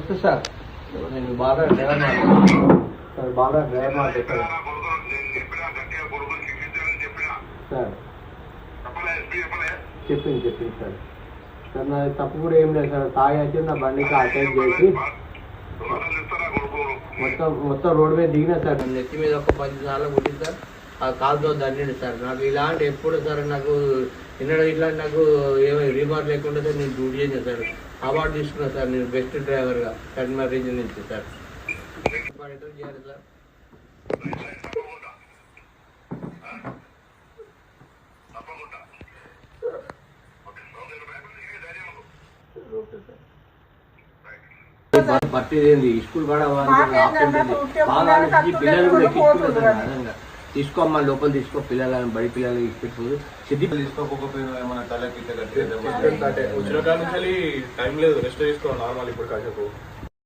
నమస్తే సార్, నేను బాగా డ్రైవర్ మాట్లాడుతున్నాను సార్. బాగా డ్రైవర్ మాట్లాడుతాను సార్. చెప్పింది సార్. సార్ నా తప్పు కూడా ఏం లేదు సార్. తాగి నా బండికి అటాక్ చేసి మొత్తం రోడ్ మీద దిగినా సార్. నెత్తి మీద ఒక 10 సార్లు కొట్టింది సార్. ఆ కాలుతో దండింది సార్. నాకు ఇలాంటి ఎప్పుడు సార్ నాకు ఇట్లాంటి నాకు ఏమో రిమార్క్ లేకుండా సార్ నేను డ్యూటీ చేసాను సార్. అవార్డు తీసుకున్నా సార్ నేను బెస్ట్ డ్రైవర్గా కరీంనగర్ రీజన్ నుంచి సార్. చేయాలి సార్. పట్టేది స్కూల్ కూడా పిల్లలు కూడా ఎక్కించుకుంటారు. తీసుకోమ్మా లోపల తీసుకో, పిల్లలు బడి పిల్లలు ఇచ్చిపోదు. సిద్ధి తీసుకోకపోయినా ఏమన్నా తలకి వచ్చిన కాడ నుంచి టైం లేదు, రెస్ట్ తీసుకోవాలి నార్మల్. ఇప్పుడు కాసేపు